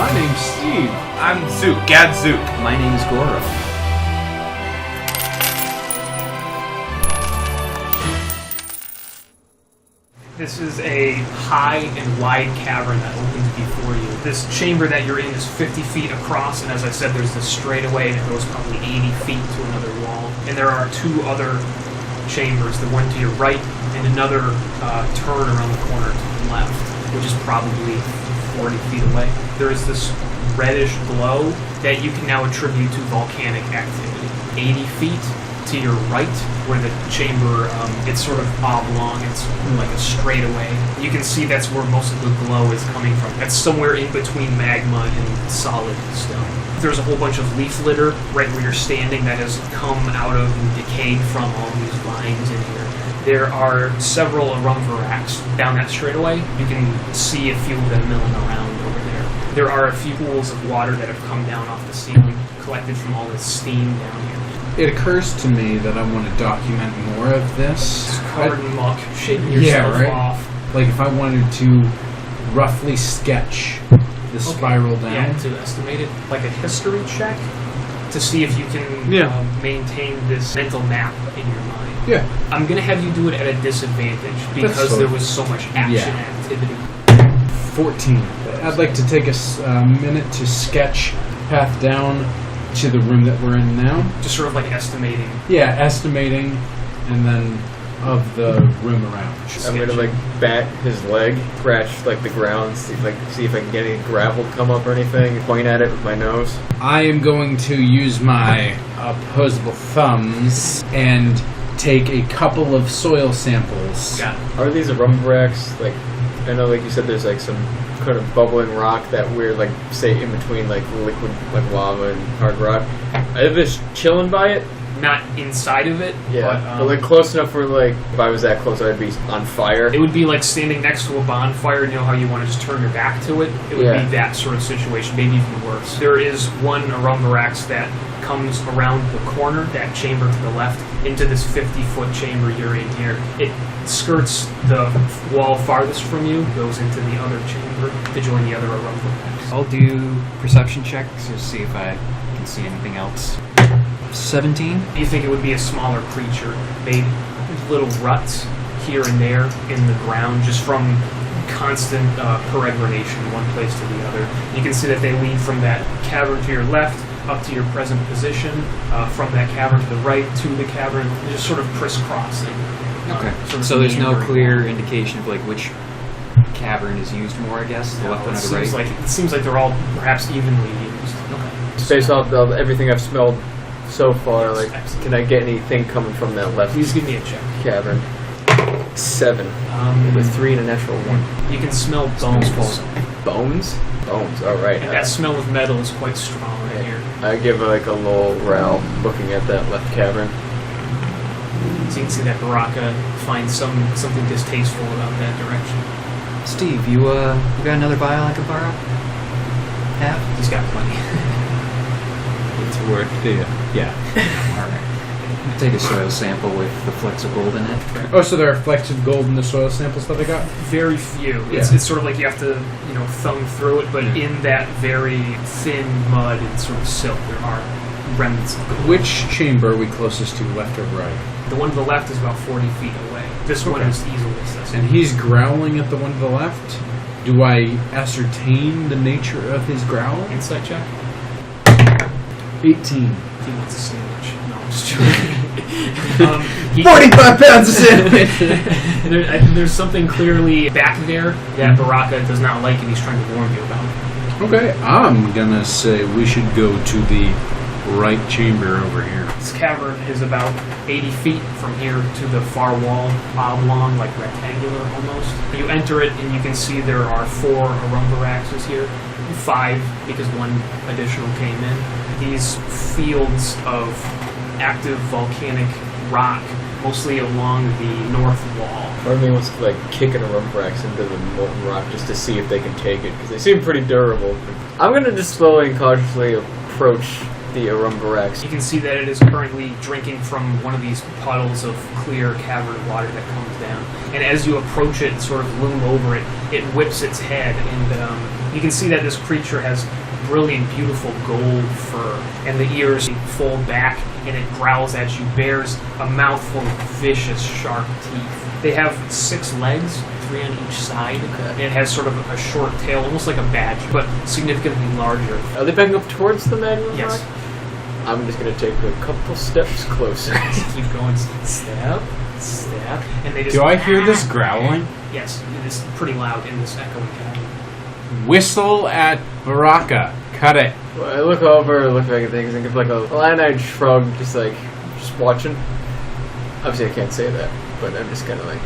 My name's Steve. I'm Zook, Gadzook. My name is Goro. This is a high and wide cavern that opens before you. This chamber that you're in is 50 feet across, and as I said, there's this straightaway that goes probably 80 feet to another wall. And there are two other chambers, the one to your right and another turn around the corner to the left, which is probably 40 feet away. There is this reddish glow that you can now attribute to volcanic activity. 80 feet to your right, where the chamber, it's sort of oblong, it's like a straightaway. You can see that's where most of the glow is coming from. That's somewhere in between magma and solid stone. There's a whole bunch of leaf litter right where you're standing that has come out of and decayed from all these vines in here. There are several Arumvaraks down that straightaway. You can see a few of them milling around over there. There are a few pools of water that have come down off the ceiling, collected from all this steam down here. It occurs to me that I want to document more of this. It's covered in muck, shaking yourself off. Like if I wanted to roughly sketch the spiral down. Yeah, to estimate it, like a history check, to see if you can maintain this mental map in your mind. Yeah. I'm going to have you do it at a disadvantage because there was so much action activity. 14. I'd like to take a minute to sketch path down to the room that we're in now. Just sort of like estimating. Yeah, estimating, and then of the room around. I'm gonna like bat his leg, scratch like the ground, see if I can get any gravel to come up or anything, point at it with my nose. I am going to use my opposable thumbs and take a couple of soil samples. Got it. Are these Arumvaraks, like, I know like you said there's like some kind of bubbling rock that we're like, say, in between like liquid, like lava and hard rock. Are they just chilling by it? Not inside of it, but like close enough where like, if I was that close I'd be on fire. It would be like standing next to a bonfire, you know how you want to just turn your back to it? It would be that sort of situation, maybe even worse. There is one Arumvaraks that comes around the corner, that chamber to the left, into this 50-foot chamber you're in here. It skirts the wall farthest from you, goes into the other chamber to join the other Arumvaraks. I'll do perception checks to see if I can see anything else. 17. You think it would be a smaller creature, made little ruts here and there in the ground, just from constant peregrination one place to the other. You can see that they lead from that cavern to your left up to your present position, from that cavern to the right to the cavern, just sort of crisscrossing. Okay. Sort of so there's no meandering clear along. indication of like which cavern is used more, I guess, the left one or the right? It seems like they're all perhaps evenly used. Okay. Based off everything I've smelled so far, like, can I get anything coming from that left Please give me a check. cavern? 7. With 3 and a natural 1. You can smell bones. Bones? Bones, alright. And that smell of metal is quite strong right here. I give like a little growl looking at that left cavern. So you can see that Baraka finds something distasteful about that direction. Steve, you got another vial I could borrow? Have? He's got plenty. It's worth it. Yeah. Alright. Take a soil sample with the flecks of gold in it. Oh, so there are flecks of gold in the soil samples that I got? Very few. It's sort of like you have to, thumb through it, but in that very thin mud and sort of silt, there are remnants of gold. Which chamber are we closest to, left or right? The one to the left is about 40 feet away. This one is easily accessible. And he's growling at the one to the left? Do I ascertain the nature of his growl? Insight check? 18. He wants a sandwich. No, I'm just joking. 45 pounds of sandwich! There's something clearly back there that Baraka does not like and he's trying to warn you about. Okay, I'm gonna say we should go to the right chamber over here. This cavern is about 80 feet from here to the far wall, oblong, like rectangular almost. You enter it and you can see there are 4 Arumvaraks here. 5 because one additional came in. These fields of active volcanic rock, mostly along the north wall. Part of me wants to like kick an Arumvaraks into the molten rock just to see if they can take it, because they seem pretty durable. I'm going to just slowly and cautiously approach the Arumvaraks. You can see that it is currently drinking from one of these puddles of clear cavern water that comes down. And as you approach it and sort of loom over it, it whips its head and You can see that this creature has brilliant, beautiful gold fur, and the ears fold back, and it growls at you, bears a mouthful of vicious, sharp teeth. They have 6 legs, 3 on each side, and it has sort of a short tail, almost like a badge, but significantly larger. Are they backing up towards the magma Yes. rock? I'm just gonna take a couple steps closer. Keep going, step, and they just... Do I hear this growling? Yes, it is pretty loud in this echoing cavern. Whistle at Baraka. Cut it. Well, I look over, look back at things, and give like a line-eyed shrug, just watching. Obviously, I can't say that, but I'm just kind of like,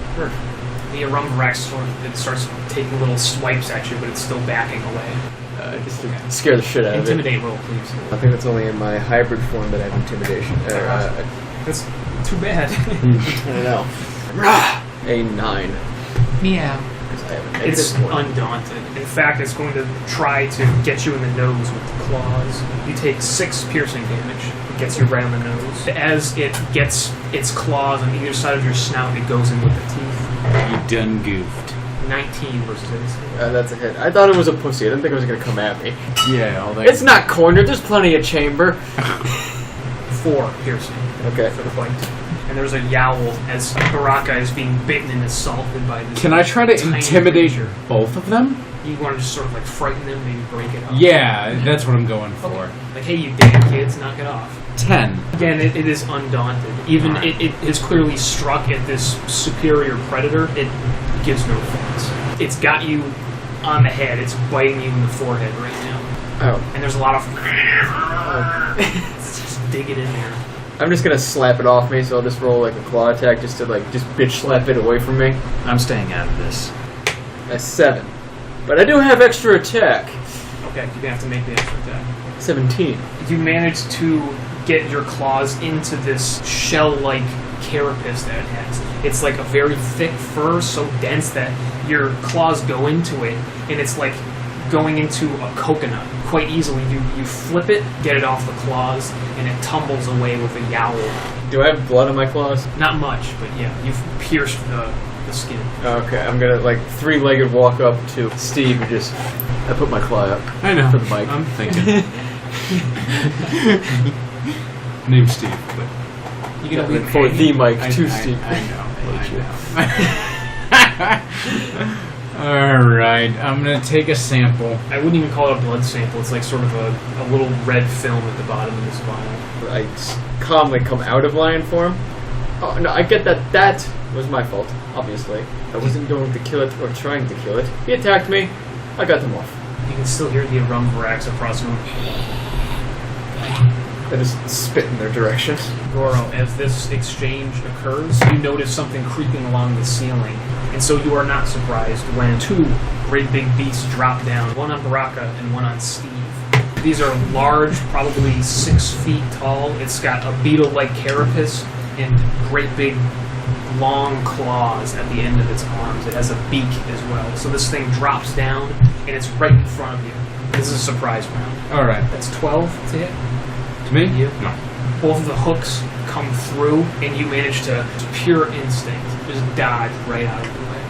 The Arumbrax it starts taking little swipes at you, but it's still backing away. just to scare the shit out of it. Intimidate roll, please. I think that's only in my hybrid form that I have intimidation. That's too bad. I don't know. A 9. Meow. Because I have a It's negative 1. undaunted. In fact, it's going to try to get you in the nose with the claws. You take 6 piercing damage. It gets you right on the nose. As it gets its claws on either side of your snout, it goes in with the teeth. You done goofed. 19 versus 18. That's a hit. I thought it was a pussy. I didn't think it was going to come at me. Yeah, all that. It's not cornered. There's plenty of chamber. 4 piercing Okay. for the bite. And there's a yowl as Baraka is being bitten and assaulted by this. Can I try to tiny intimidate creature. both of them? You want to just sort of like frighten them, maybe break it up? Yeah, that's what I'm going for. Okay. Like, hey, you damn kids, knock it off. 10. Again, it is undaunted. Even Alright. it has clearly struck at this superior predator. It gives no offense. It's got you on the head. It's biting you in the forehead right now. Oh. And there's a lot of... It's just digging in there. I'm just going to slap it off me, so I'll just roll like a claw attack just to just bitch slap it away from me. I'm staying out of this. That's 7. But I do have extra attack. Okay, you're going to have to make the extra attack. 17. You manage to get your claws into this shell-like carapace that it has. It's like a very thick fur, so dense that your claws go into it, and it's like going into a coconut quite easily. You flip it, get it off the claws, and it tumbles away with a yowl. Do I have blood on my claws? Not much, but yeah, you've pierced the skin. Okay, I'm going to like 3-legged walk up to Steve and just... I put my claw up. I know. For the mic. I'm thinking. Name Steve, but You gonna leave For the mic I, to I, Steve. I know. Alright, I'm gonna take a sample. I wouldn't even call it a blood sample. It's like sort of a little red film at the bottom of this vial. I calmly come out of lion form. Oh, no, I get that. That was my fault, obviously. I wasn't going to kill it or trying to kill it. He attacked me. I got them off. You can still hear the Arumbrax across the room. I just spit in their direction. Goro, as this exchange occurs, you notice something creeping along the ceiling, and so you are not surprised when 2 great big beasts drop down, one on Baraka and one on Steve. These are large, probably 6 feet tall. It's got a beetle-like carapace and great big long claws at the end of its arms. It has a beak as well. So this thing drops down, and it's right in front of you. This is a surprise round. Alright. That's 12 to hit. To me? You? No. Both of the hooks come through, and you manage to, pure instinct, just dodge right out of the way.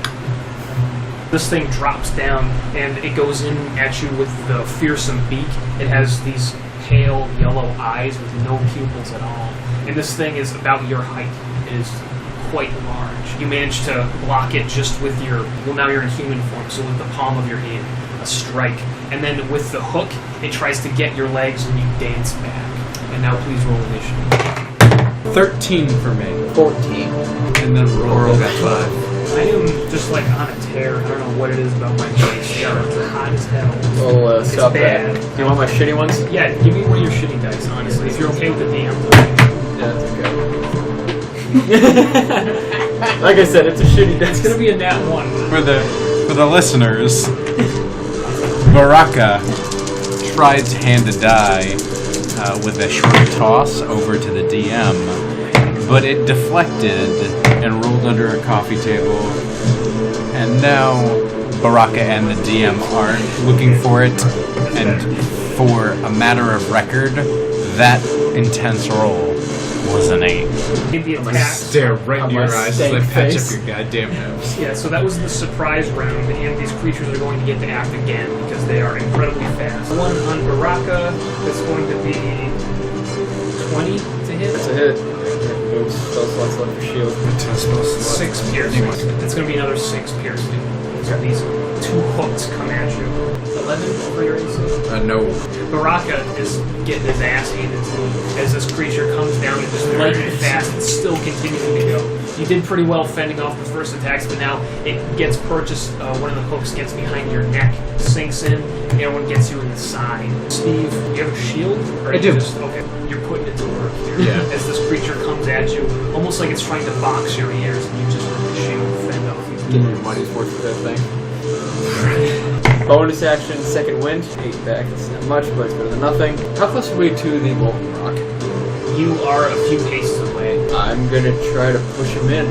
This thing drops down, and it goes in at you with the fearsome beak. It has these pale yellow eyes with no pupils at all. And this thing is about your height. It is quite large. You manage to block it just with your, well, now you're in human form, so with the palm of your hand, a strike. And then with the hook, it tries to get your legs, and you dance back. And now please roll initiative. 13 for me. 14. And then roll got 5. I am just like on a tear. I don't know what it is about my dice. They are hot as hell. Well, stop bad. that. Do you want my shitty ones? Yeah, give me one of your shitty dice, honestly. If you're okay with the DM. Yeah, that's okay. Like I said, it's a shitty dice. It's gonna be a nat 1. For the listeners, Baraka tried to hand a die with a short toss over to the DM, but it deflected and rolled under a coffee table, and now Baraka and the DM are looking for it, and for a matter of record, that intense roll was an 8. Made the I'm gonna attack. stare right On into your my eyes as I stank patch face. up your goddamn nose. Yeah, so that was the surprise round, and these creatures are going to get to act again because they are incredibly fast. One on Baraka that's going to be 20 to hit. That's a hit. Moves, spell slots left for shield. 6 piercing. It's going to be another 6 piercing. So these 2 hooks come at you. 11 for your AC. No. Baraka is getting his ass handed to him as this creature comes down and just lightning fast and still continuing to go. You did pretty well fending off the first attacks, but now it gets purchased. One of the hooks gets behind your neck, sinks in, and the other one gets you in the side. Steve, you have a shield? Or I do. Okay, you're putting it to work here. Yeah. As this creature comes at you, almost like it's trying to box your ears, and you just with the shield fend off. Getting your money's worth for that thing. Bonus action, second wind. 8 back. It's not much, but it's better than nothing. How close are we to the molten rock? You are a few paces away. I'm gonna try to push him in.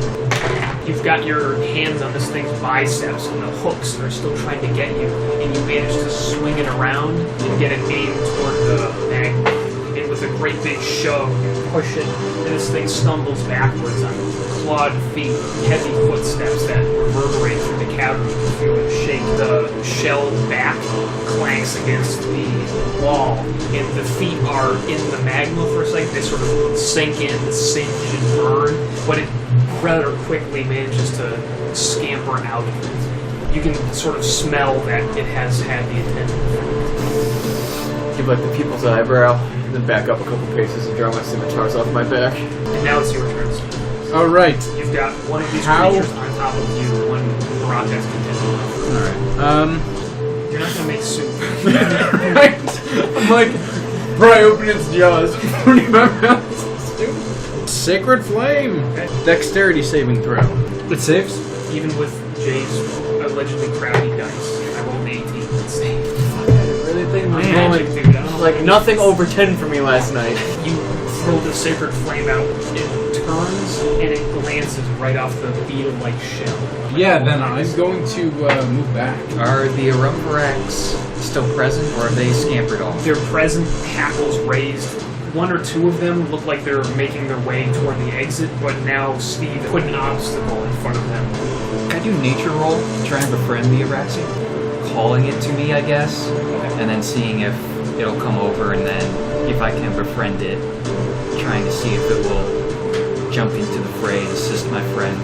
You've got your hands on this thing's biceps, and the hooks are still trying to get you, and you manage to swing it around and get it aimed toward the magnet. And with a great big shove, you push it, and this thing stumbles backwards on clawed feet, heavy footsteps that reverberate through the cavern. You can feel it shake. The shell back clanks against the wall, and the feet are in the magma for a second. They sort of sink in, singe, and burn, but it rather quickly manages to scamper out of it. You can sort of smell that it has had the intended effect. Give like the people's eyebrow, and then back up a couple paces and draw my scimitars off my back. And now it's your turn. All right. You've got one of these How- creatures on top of you, one Baraka's contending with. All right. You're not gonna make soup. Right. I'm like, pry open its jaws. Putting my mouth. Sacred Flame. Okay. Dexterity saving throw. It saves. Even with Jay's allegedly crowdy dice, I rolled an 18. It's safe. I really think I'm Magic, rolling dude. I don't know like what nothing over 10 for me last night. You throw the sacred flame out, it turns, and it glances right off the beetle-like shell. Yeah. Then I'm going to move back. Are the Arumvarax still present, or have they scampered off? They're present, hackles raised. 1 or 2 of them look like they're making their way toward the exit, but now Steve put an obstacle in front of them. Can I do nature roll to try and befriend the Araxi? Calling it to me, I guess, and then seeing if it'll come over, and then if I can befriend it, trying to see if it will jump into the fray and assist my friend.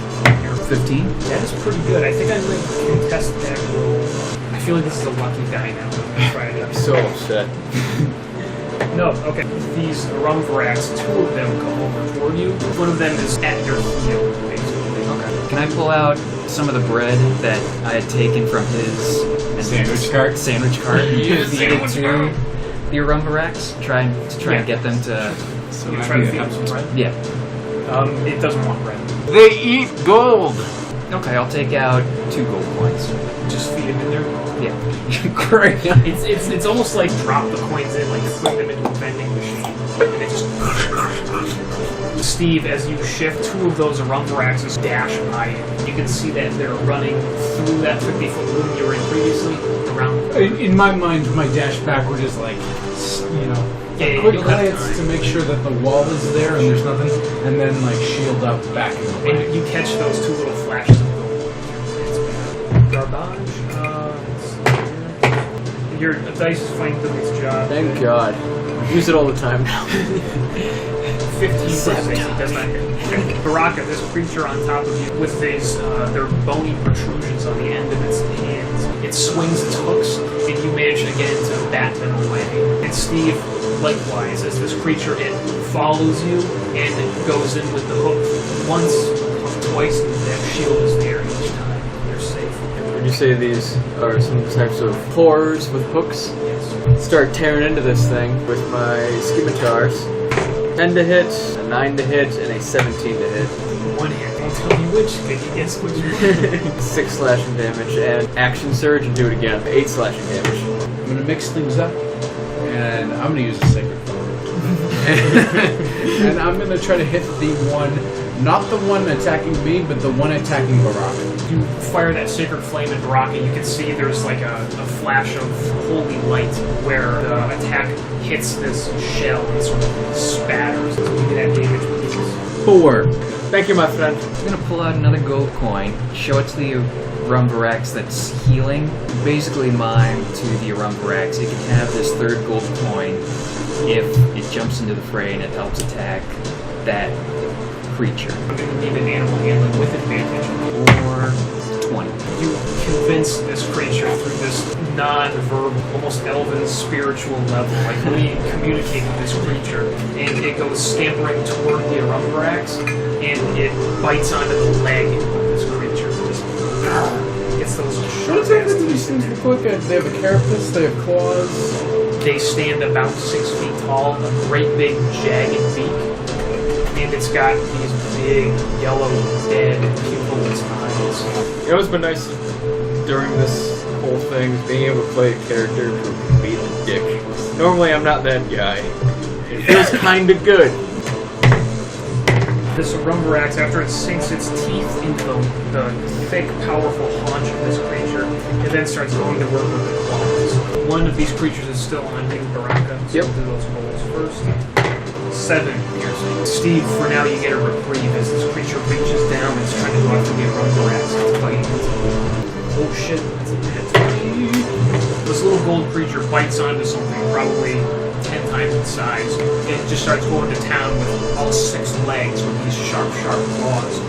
15? That is pretty good. I think I'm going to contest that roll. I feel like this is a lucky die now. I'm going to try it out. So upset. No, okay. These Rumvarax, 2 of them come over toward you. One of them is at your heel, basically. Okay. Can I pull out some of the bread that I had taken from his Sandwich cart? Sandwich cart and Yeah, feed it sandwich to cart. the Arumvarax? Try and get them to... So You might try be to a feed them help. some bread? Yeah. It doesn't want bread. They eat gold. Okay, I'll take out 2 gold coins. Just feed them in there. Yeah. Great. It's almost like drop the coins in, like you're putting them into a vending machine, and it just. Steve, as you shift, 2 of those Rumvaraxes dash by you. You can see that they're running through that 50-foot room you were in previously, around. In my mind, my dash backward is like, you know, Yeah, quick you'll have glance time. to make sure that the wall is there and there's nothing, and then like shield up back in the way. And you catch those 2 little flashes of gold. It's bad. Garbage. Your dice is finally doing its job. Thank God. I use it all the time now. 15 does not hit. Okay. Baraka, this creature on top of you with these, their bony protrusions on the end of its hands. It swings its hooks, and you manage again to bat them away. And Steve, likewise, as this creature, it follows you and it goes in with the hook once, twice, and that shield is there each time. You're safe. Would you say these are some types of horrors with hooks? Yes. Start tearing into this thing with my scimitars. 10 to hit, a 9 to hit, and a 17 to hit. 1 hit. Don't tell me which. Can you guess which one? 6 slashing damage, and action surge and do it again. 8 slashing damage. I'm gonna mix things up, and I'm gonna use a sacred flame. And I'm gonna try to hit the one, not the one attacking me, but the one attacking Baraka. You fire that sacred flame at Baraka, you can see there's like a flash of holy light where the attack hits this shell and sort of spatters. You get that damage, please. 4. Thank you, my friend. I'm gonna pull out another gold coin, show it to the Rumvarax that's healing, basically mime to the Rumvarax. It can have this third gold coin if it jumps into the fray and it helps attack that creature. I'm going to need an animal handling with advantage. Or 20. You convince this creature through this non-verbal, almost elven spiritual level, like we communicate with this creature, and it goes scampering toward the Arumbrax, and it bites onto the leg of this creature. It's those What sharp exactly ass do these things look like? They have a carapace, they have claws. They stand about 6 feet tall, a great big jagged beak, and it's got these big yellow dead pupils eyes. You know what's been nice during this whole thing is being able to play a character who can beat a dick. Normally I'm not that guy. It feels kinda good. This Rumvarax, after it sinks its teeth into the thick, powerful haunch of this creature, it then starts going to work with the claws. One of these creatures is still on you, Baraka, so Yep. we'll do those rolls first. 7 piercing. Steve, for now you get a reprieve as this creature reaches down and is trying to go after the Rumvarax. It's biting it. Oh shit, that's a nat 20. This little gold creature bites onto something probably 10 times its size. It just starts going to town with all 6 legs with these sharp claws.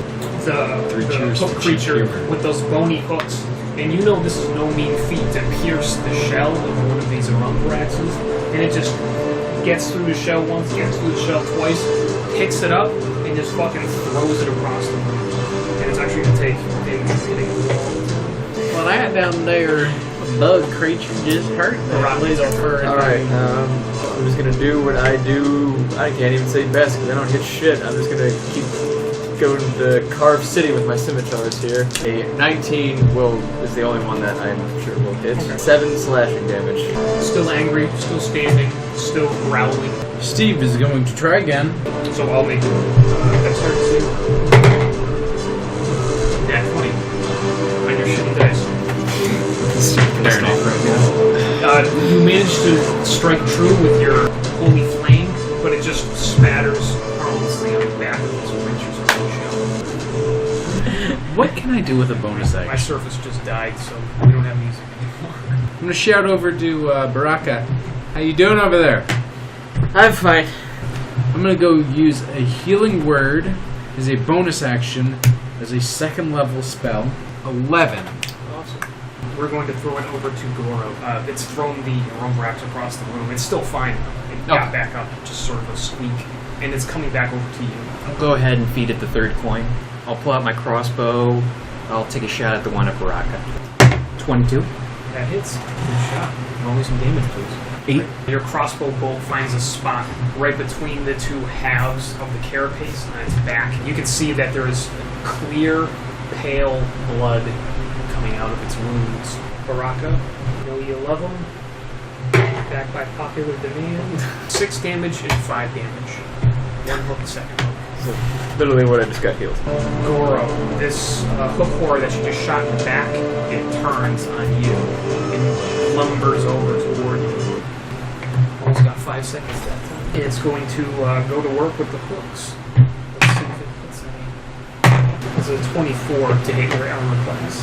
The hook creature with those bony hooks. And you know this is no mean feat to pierce the shell of one of these Arumbraxes. And it just gets through the shell once, gets through the shell twice, picks it up, and just fucking throws it across the room. And it's actually going to take Well, that down there, a bug creature just hurt me. Alright, I'm just gonna do what I do. I can't even say best because I don't hit shit. I'm just gonna keep going to Carve City with my scimitars here. A 19 is the only one that I'm sure will hit. 7 slashing damage. Still angry, still standing, still growling. Steve is going to try again. So I'll make dexterity. Nat 20 on your shitty dice. You manage to strike true with your holy flame, but it just spatters harmlessly on the back of this creature's shell. What can I do with a bonus My action? surface just died, so we don't have music anymore. I'm going to shout over to Baraka. How you doing over there? I'm fine. I'm going to go use a healing word as a bonus action as a 2nd level spell. 11. Awesome. We're going to throw it over to Goro. It's thrown the Rumbrax across the room. It's still fine. It got back up, just sort of a squeak, and it's coming back over to you. I'll go ahead and feed it the third coin. I'll pull out my crossbow. I'll take a shot at the one at Baraka. 22. That hits. Good shot. Roll me some damage, please. 8. Your crossbow bolt finds a spot right between the 2 halves of the carapace on its back. You can see that there is clear, pale blood coming out of its wounds. Baraka, you know you love him. Back by popular demand. 6 damage and 5 damage. 1 hook, 2nd hook. So, literally what I just got healed. Goro, this hook horror that you just shot in the back, it turns on you and lumbers over toward you. Almost got 5 seconds that time. It's going to go to work with the hooks. Let's see if it hits any. It's a 24 to hit your armor class.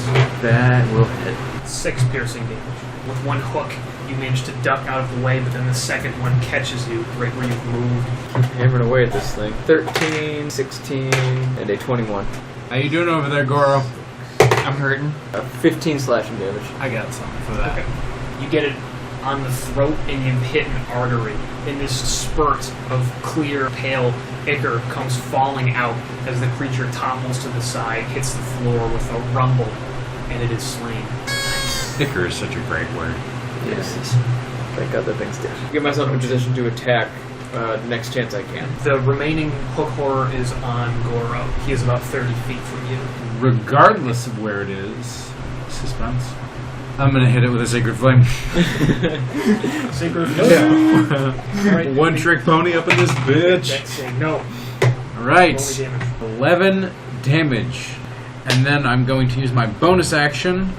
That will hit. 6 piercing damage. With 1 hook, you manage to duck out of the way, but then the second one catches you right where you've moved. Keep hammering away at this thing. 13, 16, and a 21. How you doing over there, Goro? I'm hurting. 15 slashing damage. I got something for that. Okay. You get it on the throat and you hit an artery. And this spurt of clear, pale ichor comes falling out as the creature topples to the side, hits the floor with a rumble, and it is slain. Ichor is such a great word. Yes. Thank God that thing's dead. Get myself in position to attack next chance I can. The remaining hook horror is on Goro. He is about 30 feet from you. Regardless of where it is, suspense. I'm gonna hit it with a Sacred Flame. Sacred Yeah. Right. One trick pony up in this bitch. Dex save. No. Alright. Only damage. 11 damage. And then I'm going to use my bonus action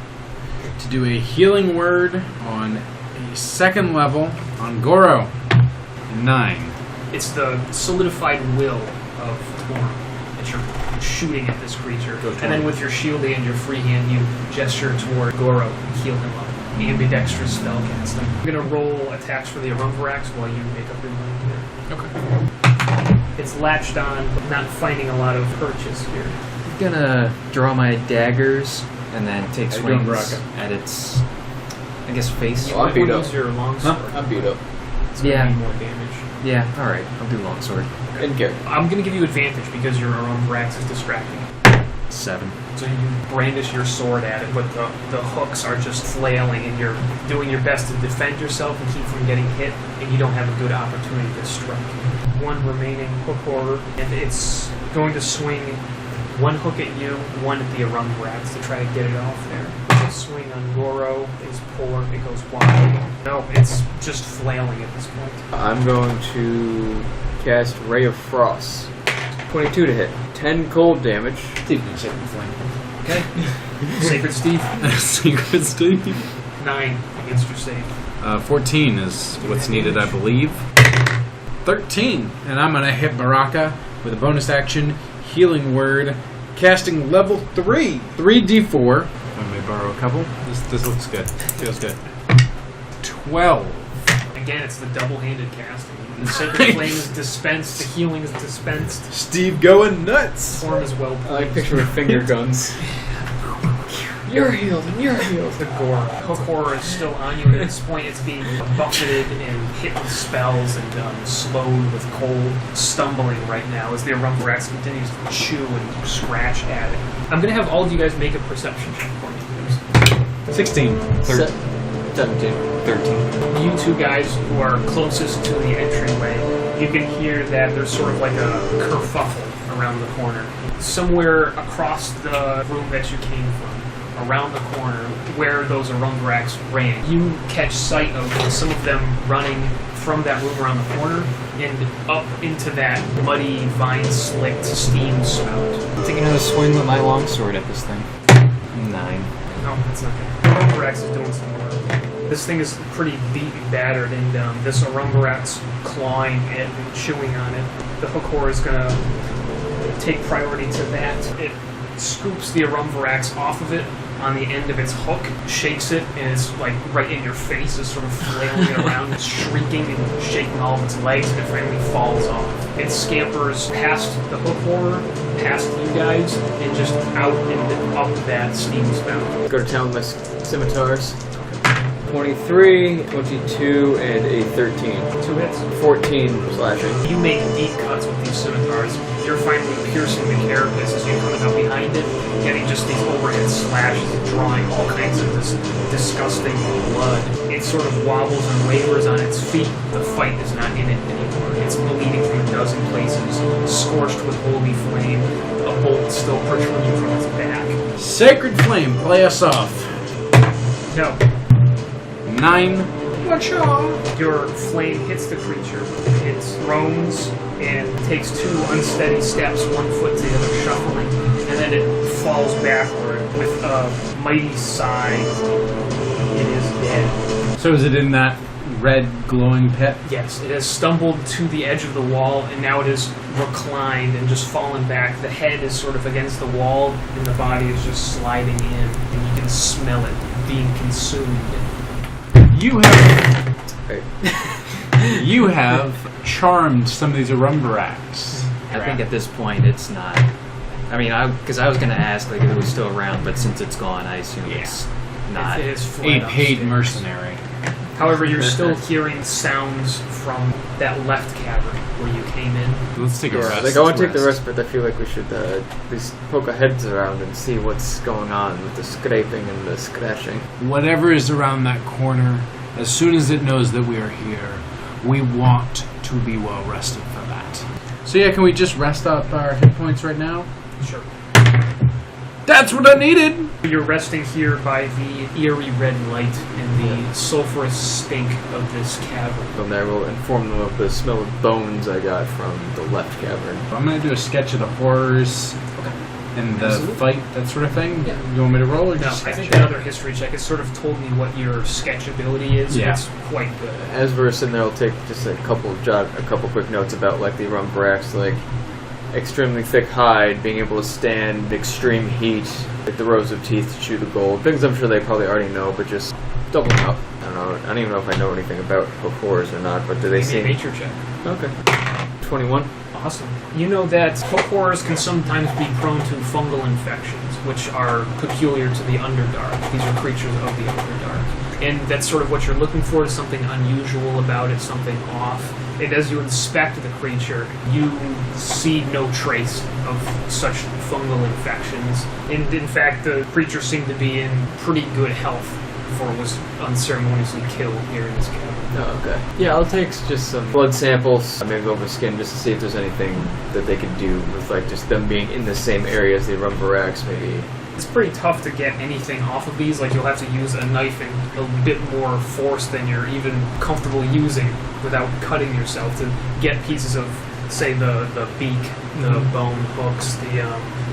to do a healing word on a 2nd level on Goro. 9. It's the solidified will of Torm. that you're shooting at this creature. And then with your shield and your free hand, you gesture toward Goro and heal him up. Ambidextrous spellcasting. I'm going to roll attacks for the Arumvarax while you make up your mind here. Okay. It's latched on, but not finding a lot of purchase here. I'm gonna draw my daggers and then take How you doing, swings Baraka? at its, I guess, face. Oh, I'm might beat wanna up. use your longsword. I'm beat up. It's going to Yeah. be more damage. Yeah, alright, I'll do longsword. In character. I'm going to give you advantage because your Arumvarax is distracting. 7. So you brandish your sword at it, but the hooks are just flailing, and you're doing your best to defend yourself and keep from getting hit, and you don't have a good opportunity to strike. One remaining hook horror, and it's going to swing one hook at you, one at the Arumvarax to try to get it off there. The swing on Goro is poor, it goes wide. No, it's just flailing at this point. I'm going to cast Ray of Frost. 22 to hit. 10 cold damage. Sacred Flame. Okay. Sacred Steve, Sacred Steve. 9 against your save. 14 is what's needed, I believe. 13. And I'm going to hit Baraka with a bonus action, Healing Word, casting level 3. 3d4. I may borrow a couple. This looks good. Feels good. 12. Again, it's the double-handed casting. The Sacred Flame is dispensed, the healing is dispensed. Steve going nuts. Form is well I like placed. picture with finger guns. You're healed and you're healed. The gore. Hook horror is still on you. At this point, it's being buffeted and hit with spells and slowed with cold, stumbling right now as the Arumvarax continues to chew and scratch at it. I'm going to have all of you guys make a perception check for me, please. 16. 17. 13. You two guys who are closest to the entryway, you can hear that there's sort of like a kerfuffle around the corner. Somewhere across the room that you came from, around the corner where those Arumvarax ran, you catch sight of some of them running from that room around the corner and up into that muddy, vine-slicked steam spout. Taking another swing with my longsword at this thing. 9. No, that's not good. Arumvarax is doing some work. This thing is pretty beat and battered, and this Arumvarax clawing it and chewing on it. The hook horror is going to take priority to that. It scoops the Arumvarax off of it on the end of its hook, shakes it, and it's like right in your face, is sort of flailing around, shrieking and shaking all of its legs, and it finally falls off. It scampers past the hook horror, past you guys, and just out and up that steam spout. Go to town with my scimitars. 23, 22, and a 13. 2 hits. 14 slashing. You make deep cuts with these scimitars. You're finally piercing the carapace as you're coming up behind it, getting just these overhead slashes and drawing all kinds of this disgusting blood. It sort of wobbles and wavers on its feet. The fight is not in it anymore. It's bleeding from a dozen places, scorched with holy flame, a bolt still protruding from its back. Sacred Flame, play us off. No. 9. Your flame hits the creature. It groans and takes 2 unsteady steps, 1 foot to the other, shuffling, and then it falls backward with a mighty sigh. It is dead. So is it in that red glowing pit? Yes, it has stumbled to the edge of the wall, and now it is reclined and just fallen back. The head is sort of against the wall, and the body is just sliding in, and you can smell it being consumed. You have Right. you have charmed some of these Arumvarax. I think at this point it's not. I mean, because I was going to ask like if it was still around, but since it's gone, I assume it's not. It is A fled paid upstairs. mercenary. However, you're still hearing sounds from that left cavern where you came in. Let's take a Yeah, rest. like I want to take the rest, but I feel like we should at least poke our heads around and see what's going on with the scraping and the scratching. Whatever is around that corner, as soon as it knows that we are here, we want to be well rested for that. So yeah, can we just rest up our hit points right now? Sure. That's what I needed! You're resting here by the eerie red light and the sulfurous stink of this cavern. From there, we'll inform them of the smell of bones I got from the left cavern. I'm gonna do a sketch of the horrors and the Absolutely. fight, that sort of thing. Yeah. You want me to roll or No, just I think sketch? another history check has sort of told me what your sketch ability is. Yeah. It's quite good. As we're sitting there, I'll take just a couple quick notes about like the Arumvarax, like extremely thick hide, being able to stand extreme heat, like the rows of teeth to chew the gold. Things I'm sure they probably already know, but just double up. I don't know. I don't even know if I know anything about horrors or not, but do they Give me a seem... nature check. Okay. 21. Awesome. You know that horrors can sometimes be prone to fungal infections, which are peculiar to the Underdark. These are creatures of the Underdark. And that's sort of what you're looking for, is something unusual about it, something off. And as you inspect the creature, you see no trace of such fungal infections. And in fact, the creature seemed to be in pretty good health before it was unceremoniously killed here in this cabin. Oh, okay. Yeah, I'll take just some blood samples, maybe over skin, just to see if there's anything that they could do with, like, just them being in the same area as the Rumvarax, maybe. It's pretty tough to get anything off of these. Like, you'll have to use a knife in a bit more force than you're even comfortable using without cutting yourself to get pieces of, say, the beak, the bone hooks,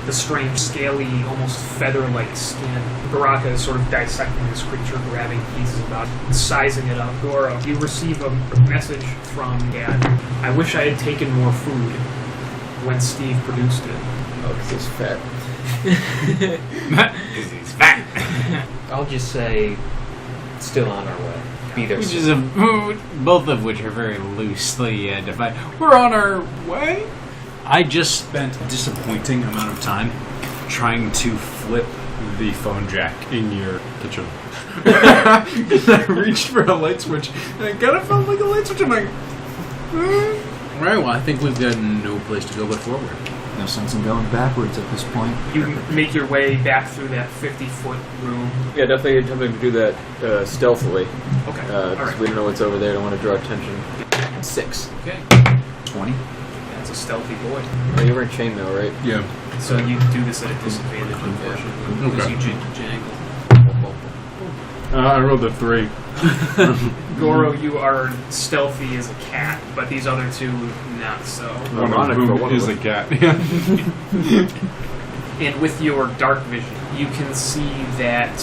the strange, scaly, almost feather-like skin. Baraka is sort of dissecting this creature, grabbing pieces about it, sizing it up. Goro, you receive a message from Gad. I wish I had taken more food when Steve produced it. Oh, because he's fat. Because he's fat. I'll just say, still on our way. Be there Which soon. is both of which are very loosely defined. We're on our way. I just spent a disappointing amount of time trying to flip the phone jack in your kitchen. I reached for a light switch, and it kind of felt like a light switch. I'm like, Alright, well, I think we've got no place to go but forward. No sense in going backwards at this point. You make your way back through that 50-foot room. Yeah, definitely attempting to do that stealthily. Okay, Because alright. we don't know what's over there, don't want to draw attention. 6. Okay, 20? that's a stealthy boy. Oh, you were in chainmail, right? Yeah. So you do this at a disadvantage, unfortunately, because Okay. you jangle. I rolled a 3. Goro, you are stealthy as a cat, but these other two, not so. One Ironic of for whom one is of a them. cat. Yeah. And with your dark vision, you can see that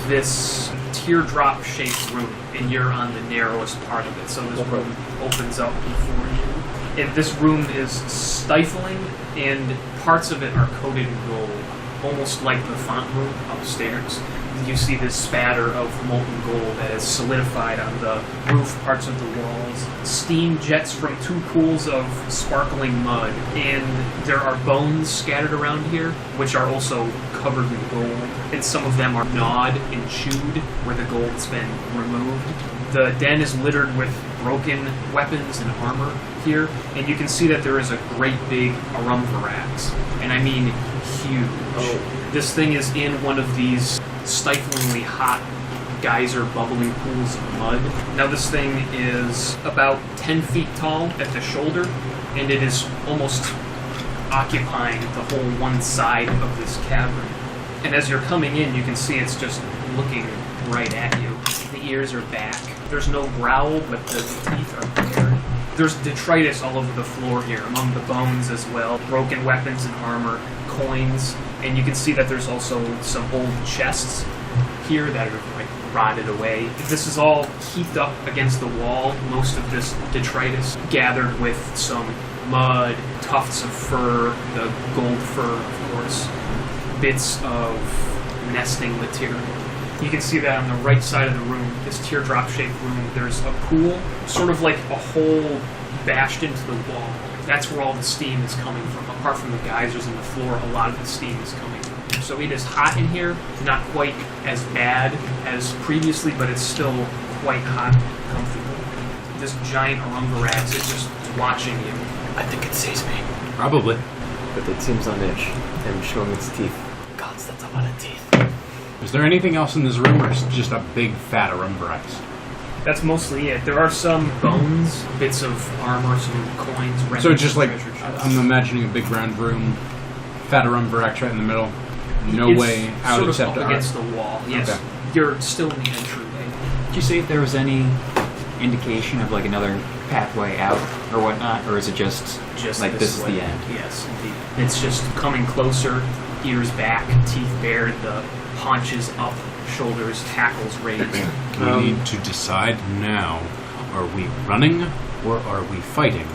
this teardrop-shaped room, and you're on the narrowest part of it, so this room opens up before you. And this room is stifling, and parts of it are coated in gold, almost like the font room upstairs. You see this spatter of molten gold that is solidified on the roof parts of the walls. Steam jets from 2 pools of sparkling mud, and there are bones scattered around here, which are also covered in gold. And some of them are gnawed and chewed, where the gold's been removed. The den is littered with broken weapons and armor here, and you can see that there is a great big Arumvarax, and I mean huge. Oh. This thing is in one of these stiflingly hot geyser bubbling pools of mud. Now this thing is about 10 feet tall at the shoulder, and it is almost occupying the whole one side of this cavern. And as you're coming in, you can see it's just looking right at you. The ears are back. There's no growl, but the teeth are bared. There's detritus all over the floor here, among the bones as well. Broken weapons and armor, coins, and you can see that there's also some old chests here that are like rotted away. This is all heaped up against the wall. Most of this detritus gathered with some mud, tufts of fur, the gold fur, of course, bits of nesting material. You can see that on the right side of the room, this teardrop-shaped room, there's a pool, sort of like a hole bashed into the wall. That's where all the steam is coming from. Apart from the geysers in the floor, a lot of the steam is coming from. So it is hot in here, not quite as bad as previously, but it's still quite hot and comfortable. This giant Arumvarax is just watching you. I think it sees me. Probably. But it seems on edge and showing its teeth. Gods, that's a lot of teeth. is there anything else in this room, or is it just a big fat Arumvarax? That's mostly it. There are some bones, bits of armor, some coins. So it's just like, treasure chests. I'm imagining a big round room, fat Arumvarax right in the middle, no It's way out sort except of to up against the wall. Yes, Okay. you're still in the entryway. Did you see if there was any indication of like another pathway out or whatnot, or is it just like this is way. the end? Yes, indeed. It's just coming closer, ears back, teeth bared, the haunches up, shoulders, hackles raised. We need to decide now. Are we running, or are we fighting?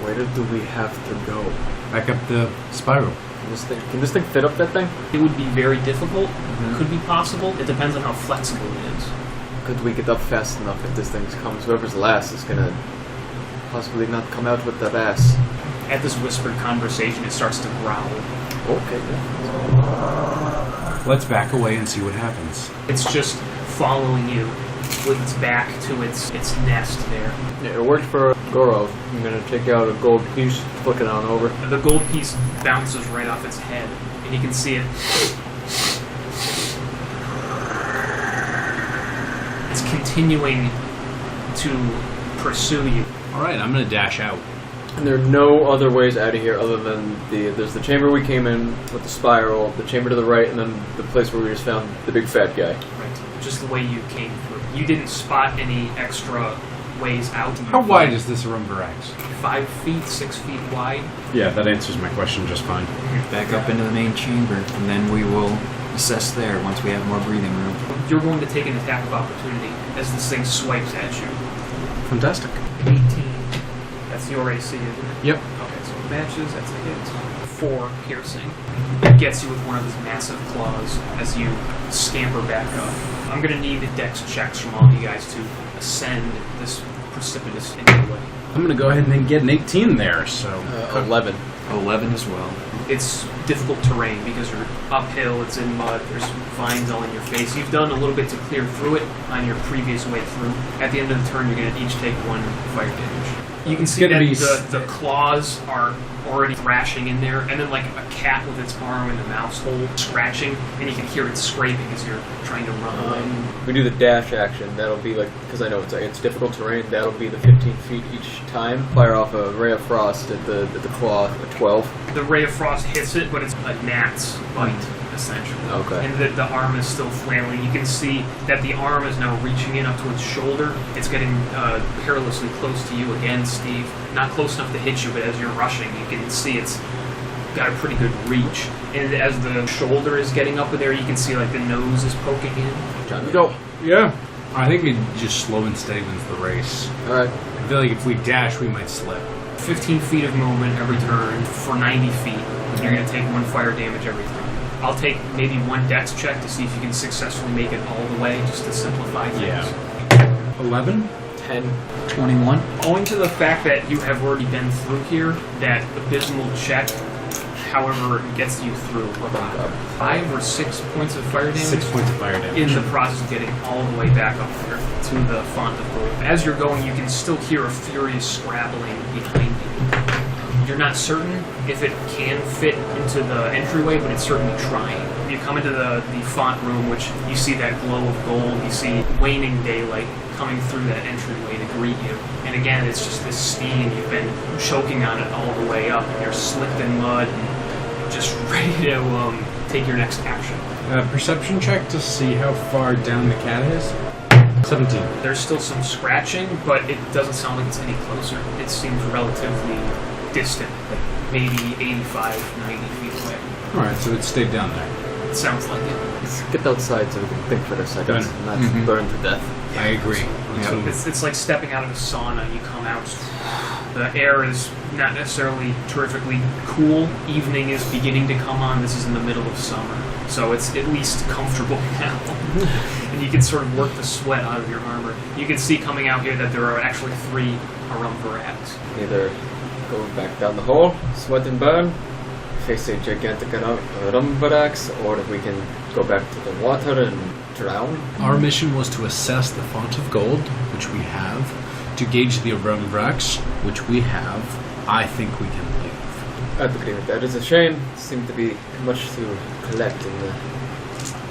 Where do we have to go? Back up the spiral. Can this thing fit up that thing? It would be very difficult. Could be possible. It depends on how flexible it is. Could we get up fast enough if this thing comes? Whoever's last is gonna possibly not come out with that ass. At this whispered conversation, it starts to growl. Okay. Let's back away and see what happens. It's just following you with its back to its nest there. Yeah, it worked for Gorov. I'm gonna take out a gold piece, flick it on over. The gold piece bounces right off its head, and you can see it. It's continuing to pursue you. Alright, I'm gonna dash out. And there are no other ways out of here other than there's the chamber we came in with the spiral, the chamber to the right, and then the place where we just found the big fat guy. Right. Just the way you came through. You didn't spot any extra ways out. How wide is this room, Varax? 5 feet, 6 feet wide. Yeah, that answers my question just fine. Back up into the main chamber, and then we will assess there once we have more breathing room. You're going to take an attack of opportunity as this thing swipes at you. Fantastic. 18. That's your AC, isn't it? Yep. Okay, so it matches, that's a hit. 4 piercing. It gets you with one of his massive claws as you scamper back up. I'm going to need dex checks from all of you guys to ascend this precipitous in your way. I'm gonna go ahead and then get an 18 there, so... 11. 11 as well. It's difficult terrain because you're uphill, it's in mud, there's vines all in your face. You've done a little bit to clear through it on your previous way through. At the end of the turn, you're going to each take 1 fire damage. You can see that the claws are already thrashing in there, and then like a cat with its arm in the mouse hole scratching, and you can hear it scraping as you're trying to run away. We do the dash action. That'll be like, because I know it's difficult terrain. That'll be the 15 feet each time. Fire off a ray of frost at the claw at 12. The ray of frost hits it, but it's a gnat's bite, essentially. Okay. And the arm is still flailing. You can see that the arm is now reaching in up to its shoulder. It's getting perilously close to you again, Steve. Not close enough to hit you, but as you're rushing, you can see it's got a pretty good reach. And as the shoulder is getting up there, you can see like the nose is poking in. John, go. Yeah. I think it just slow and steady wins the race. Alright. I feel like if we dash, we might slip. 15 feet of movement every turn for 90 feet. You're going to take 1 fire damage every turn. I'll take maybe 1 dex check to see if you can successfully make it all the way, just to simplify things. Yeah. 11? 10. 21? Owing to the fact that you have already been through here, that abysmal check, however, gets you through about 5 or 6 points of fire damage. 6 points of fire damage. In the process of getting all the way back up there to the font of gold. As you're going, you can still hear a furious scrabbling behind you. You're not certain if it can fit into the entryway, but it's certainly trying. You come into the font room, which you see that glow of gold, you see waning daylight coming through that entryway to greet you. And again, it's just this steam. You've been choking on it all the way up, and you're slicked in mud and just ready to take your next action. Perception check to see how far down the cat is. 17. There's still some scratching, but it doesn't sound like it's any closer. It seems relatively distant, like maybe 85, 90 feet away. Alright, so it stayed down there. It sounds like it. Let's get outside so we can think for a second and not burn to death. I agree. Yeah. It's like stepping out of a sauna. You come out, the air is not necessarily terrifically cool. Evening is beginning to come on. This is in the middle of summer, so it's at least comfortable now. And you can sort of work the sweat out of your armor. You can see coming out here that there are actually 3 Arumvarats. Either go back down the hole, sweat and burn, face a gigantic Rumbarax, or we can go back to the water and drown. Our mission was to assess the font of gold, which we have, to gauge the Rumbrax, which we have. I think we can leave. I'd agree with that. It's a shame. Seemed to be much to collect in the...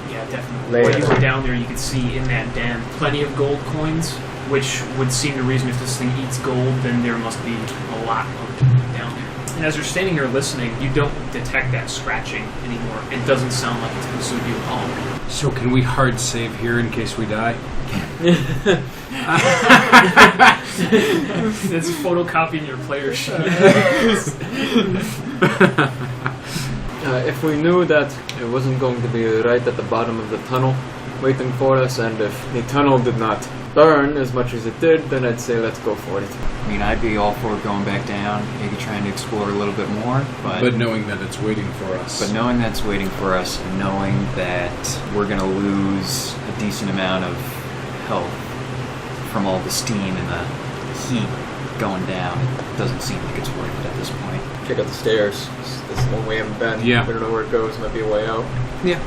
Yeah, definitely. Later. While you were down there, you could see in that den plenty of gold coins, which would seem to reason if this thing eats gold, then there must be a lot of it down there. And as you're standing here listening, you don't detect that scratching anymore. It doesn't sound like it's going to suit you at all. So can we hard save here in case we die? It's photocopying your player sheet. If we knew that it wasn't going to be right at the bottom of the tunnel, waiting for us, and if the tunnel did not burn as much as it did, then I'd say let's go for it. I mean, I'd be all for going back down, maybe trying to explore a little bit more, But knowing that it's waiting for us. But knowing that's waiting for us, and knowing that we're going to lose a decent amount of health from all the steam and the heat going down, it doesn't seem like it's worth it at this point. Check out the stairs. This is one way I haven't been. Yeah. I don't know where it goes. Might be a way out. Yeah.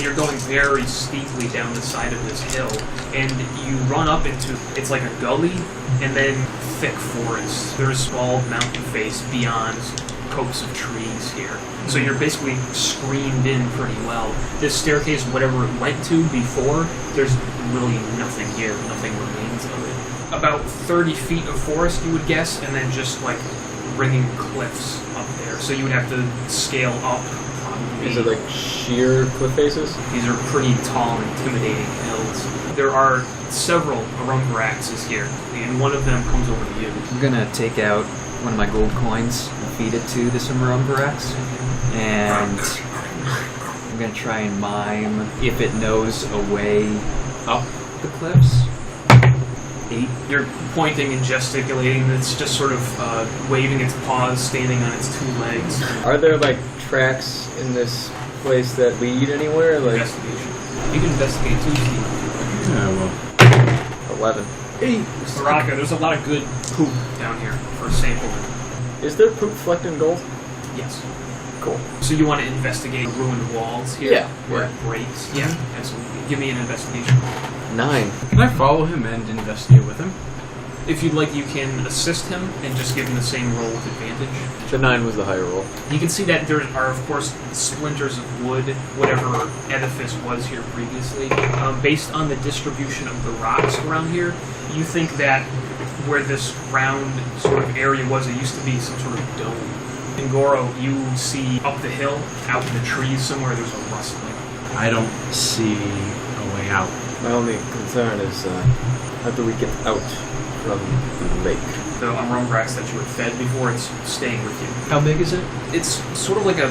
You're going very steeply down the side of this hill, and you run up into, it's like a gully, and then thick forest. There's a small mountain face beyond copse of trees here. So you're basically screened in pretty well. This staircase, whatever it went to before, there's really nothing here. Nothing remains of it. About 30 feet of forest, you would guess, and then just like ringing cliffs up there. So you would have to scale up. Is it like sheer cliff faces? These are pretty tall, intimidating hills. There are several Arumbraxes here, and one of them comes over to you. I'm going to take out one of my gold coins and feed it to this Umbrax, and I'm going to try and mime if it knows a way up the cliffs. 8. You're pointing and gesticulating. It's just sort of waving its paws, standing on its 2 legs. Are there like tracks in this place that lead anywhere? Like Investigation. You can investigate too, Steve. Yeah, well. 11. Baraka, there's a lot of good poop down here for sampling. Is there poop flecked in gold? Yes. Cool. So you want to investigate ruined walls here? Yeah. Where it breaks? Yeah, absolutely. Give me an investigation. 9. Can I follow him and investigate with him? If you'd like, you can assist him and just give him the same roll with advantage. The 9 was the higher roll. You can see that there are, of course, splinters of wood, whatever edifice was here previously. Based on the distribution of the rocks around here, you think that where this round sort of area was, it used to be some sort of dome. In Goro, you see up the hill, out in the trees somewhere, there's a rustling. I don't see a way out. My only concern is how do we get out from the lake? The Umbrax that you had fed before, it's staying with you. How big is it? It's sort of like a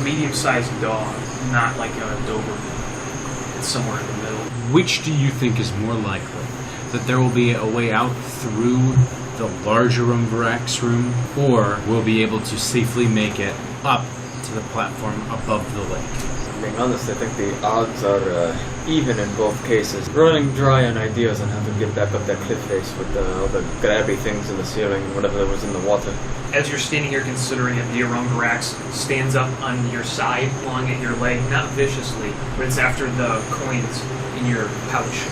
medium-sized dog, not like a Doberman. It's somewhere in the middle. Which do you think is more likely? That there will be a way out through the larger Umbrax room, or we'll be able to safely make it up to the platform above the lake? Being honest, I think the odds are even in both cases. Running dry on ideas on how to get back up that cliff face with all the grabby things in the ceiling and whatever was in the water. As you're standing here considering it, the Arumbrax stands up on your side, clawing at your leg, not viciously, but it's after the coins in your pouch.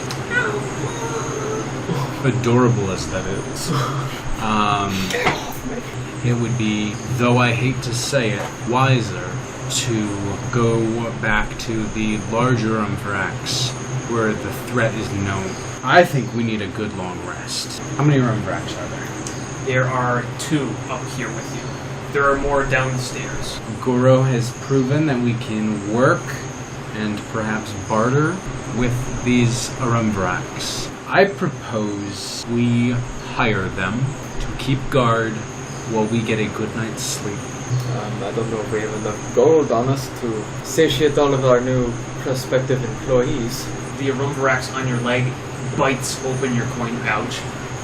Adorable as that is. It would be, though I hate to say it, wiser to go back to the larger Umbrax where the threat is known. I think we need a good long rest. How many Umbrax are there? There are 2 up here with you. There are more down the stairs. Goro has proven that we can work and perhaps barter with these Arumbrax. I propose we hire them to keep guard while we get a good night's sleep. I don't know if we have enough gold on us to satiate all of our new prospective employees. The Arumbrax on your leg bites open your coin pouch,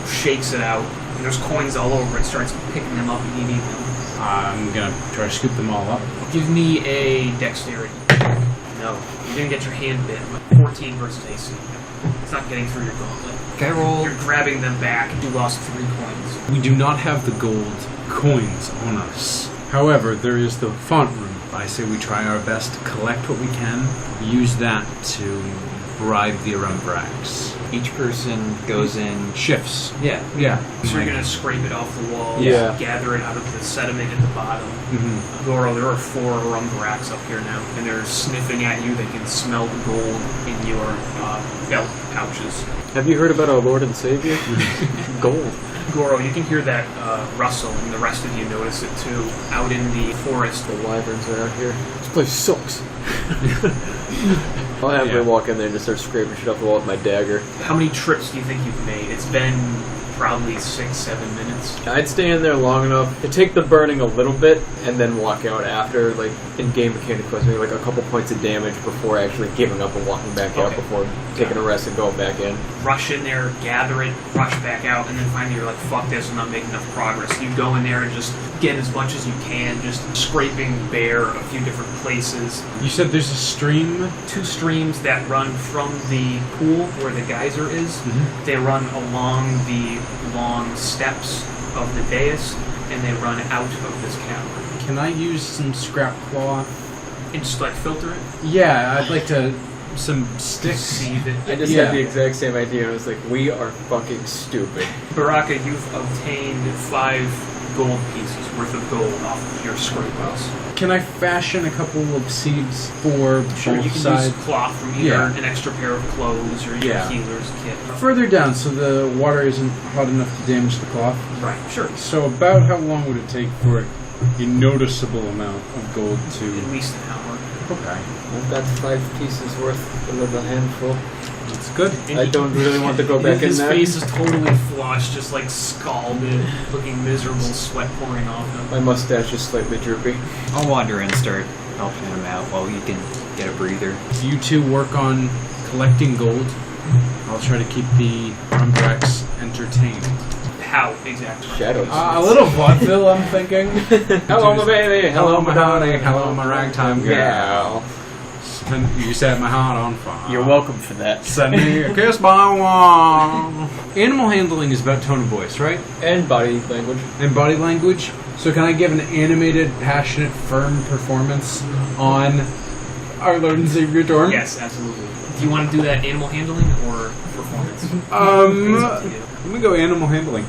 shakes it out, and there's coins all over it, starts picking them up and eating them. I'm gonna try to scoop them all up. Give me a dexterity. No, you didn't get your hand bit. 14 versus AC. It's not getting through your gauntlet. Can I roll? You're grabbing them back. You lost 3 coins. We do not have the gold coins on us. However, there is the font room. I say we try our best to collect what we can, use that to bribe the Arumbrax. Each person goes in. Shifts. Yeah. Yeah. So you're going to scrape it off the walls, Yeah. gather it out of the sediment at the bottom. Mm-hmm. Goro, there are 4 Arumbrax up here now, and they're sniffing at you. They can smell the gold in your belt pouches. Have you heard about our Lord and Savior? Gold. Goro, you can hear that rustle, and the rest of you notice it too, out in the forest. The wyverns are out here. This place sucks. I'll have her walk in there and just start scraping shit off the wall with my dagger. How many trips do you think you've made? It's been probably 6-7 minutes. I'd stay in there long enough to take the burning a little bit and then walk out after, like, in-game mechanic was maybe like a couple points of damage before actually giving up and walking back out before taking a rest and going back in. Rush in there, gather it, rush back out, and then finally you're like, fuck this, I'm not making enough progress. You go in there and just get as much as you can, just scraping bare a few different places. You said there's a stream? 2 streams that run from the pool where the geyser is. They run along the long steps of the dais, and they run out of this cavern. Can I use some scrap cloth? And just like filter it. Yeah, I'd like to... some sticks. Sieve it. I just had the exact same idea, and I was like, we are fucking stupid. Baraka, you've obtained 5 gold pieces worth of gold off of your scrape house. Can I fashion a couple of seeds for Sure, both you can sides? use cloth from either an extra pair of clothes or your healer's kit. Further down, so the water isn't hot enough to damage the cloth. Right, sure. So about how long would it take for a noticeable amount of gold At to... least an hour. Okay, I've got 5 pieces worth, a little handful. that's good. And I don't really want to go back in his there. face is totally flushed, just like scalded, looking miserable, sweat pouring off him. My mustache is slightly droopy. I'll wander and start helping him out while you can get a breather. You two work on collecting gold. I'll try to keep the Rumbrax entertained. How exactly? Shadows. A little vaudeville, I'm thinking. Hello, my baby. Hello, my honey. Hello, my ragtime girl. Yeah. You set my heart on fire. You're welcome for that. Send me a kiss by wall. Animal handling is about tone of voice, right? And body language. And body language. So can I give an animated, passionate, firm performance on our Lord and Savior Torm? Yes, absolutely. Do you want to do that animal handling or performance? Let me go animal handling.